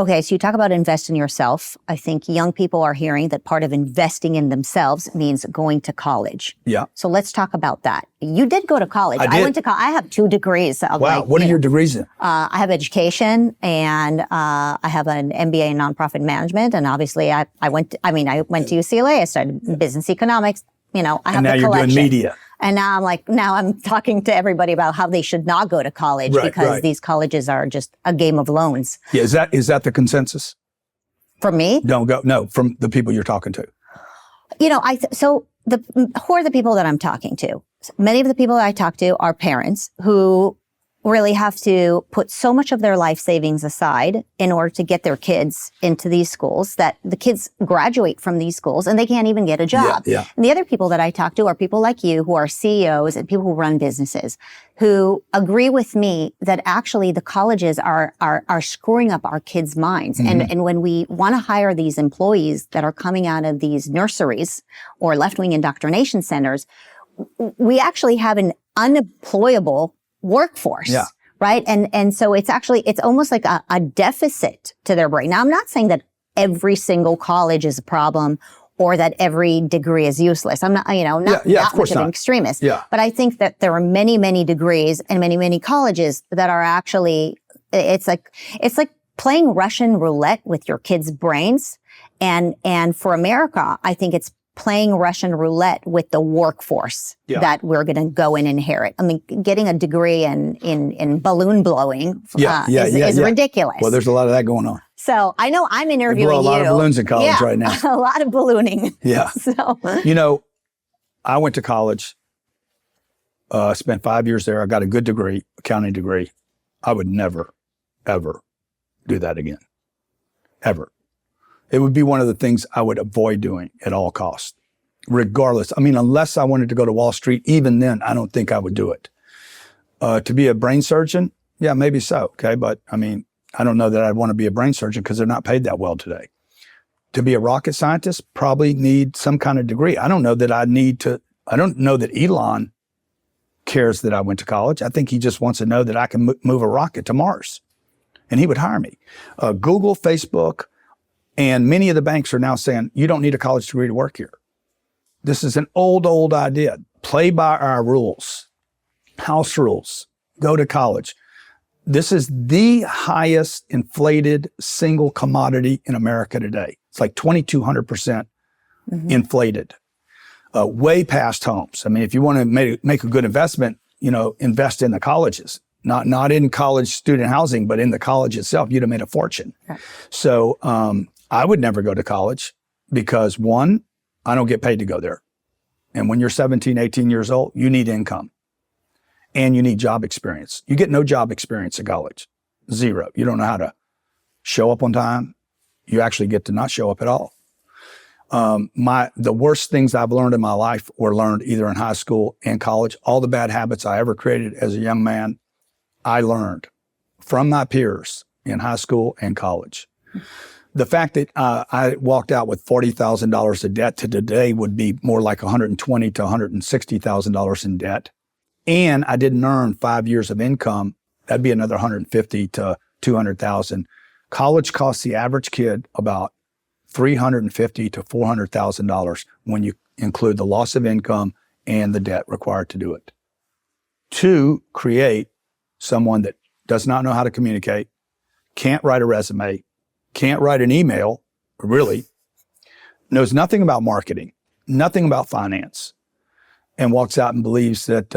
Okay, so you talk about invest in yourself. I think young people are hearing that part of investing in themselves means going to college. Yeah. So let's talk about that. You did go to college. I did. I went to college. I have 2 degrees. Wow. What are your degrees in? I have education and I have an MBA in nonprofit management. And obviously I went to UCLA. I started business economics. I have the collection. And now you're doing media. And now I'm talking to everybody about how they should not go to college because these colleges are just a game of loans. Yeah, is that the consensus? For me? No, from the people you're talking to. Who are the people that I'm talking to? Many of the people that I talk to are parents who really have to put so much of their life savings aside in order to get their kids into these schools that the kids graduate from these schools and they can't even get a job. Yeah. And the other people that I talk to are people like you who are CEOs and people who run businesses who agree with me that actually the colleges are screwing up our kids' minds. Mm-hmm. And when we want to hire these employees that are coming out of these nurseries or left-wing indoctrination centers, we actually have an unemployable workforce, right? And so it's almost like a deficit to their brain. Now, I'm not saying that every single college is a problem or that every degree is useless. I'm not, not much of an extremist. Yeah. But I think that there are many, many degrees and many, many colleges that are actually, it's like playing Russian roulette with your kids' brains. And for America, I think it's playing Russian roulette with the workforce that we're going to go and inherit. I mean, getting a degree in balloon blowing is ridiculous. Well, there's a lot of that going on. So I know I'm interviewing you. A lot of balloons in college right now. A lot of ballooning. Yeah. So I went to college, spent 5 years there. I got a good degree, accounting degree. I would never, ever do that again. Ever. It would be one of the things I would avoid doing at all costs, regardless. I mean, unless I wanted to go to Wall Street, even then, I don't think I would do it. To be a brain surgeon, yeah, maybe so, okay? But, I mean, I don't know that I'd want to be a brain surgeon because they're not paid that well today. To be a rocket scientist, probably need some kind of degree. I don't know that I don't know that Elon cares that I went to college. I think he just wants to know that I can move a rocket to Mars, and he would hire me. Google, Facebook, and many of the banks are now saying, you don't need a college degree to work here. This is an old idea. Play by our rules, house rules, go to college. This is the highest inflated single commodity in America today. It's like 2,200% inflated, way past homes. I mean, if you want to make a good investment, invest in the colleges, not in college student housing, but in the college itself. You'd have made a fortune. Right. So, I would never go to college because 1, I don't get paid to go there. And when you're 17, 18 years old, you need income and you need job experience. You get no job experience at college. 0. You don't know how to show up on time. You actually get to not show up at all. The worst things I've learned in my life were learned either in high school and college. All the bad habits I ever created as a young man, I learned from my peers in high school and college. The fact that I walked out with $40,000 of debt to today would be more like $120,000 to $160,000 in debt. And I didn't earn 5 years of income. That'd be another $150,000 to $200,000. College costs the average kid about $350,000 to $400,000 when you include the loss of income and the debt required to do it. To create someone that does not know how to communicate, can't write a resume, can't write an email, really, knows nothing about marketing, nothing about finance, and walks out and believes that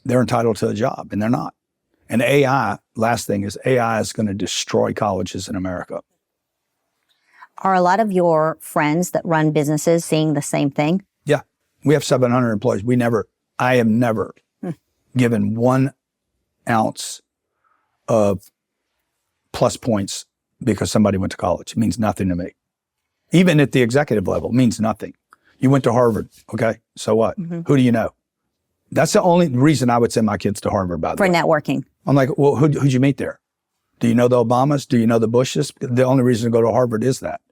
they're entitled to a job, and they're not. And AI, last thing is AI is going to destroy colleges in America. Are a lot of your friends that run businesses seeing the same thing? Yeah. We have 700 employees. I have never given 1 ounce of plus points because somebody went to college. It means nothing to me. Even at the executive level, it means nothing. You went to Harvard, okay? So what? Mm-hmm. Who do you know? That's the only reason I would send my kids to Harvard, by the way. For networking. I'm like, well, who'd you meet there? Do you know the Obamas? Do you know the Bushes? The only reason to go to Harvard is that.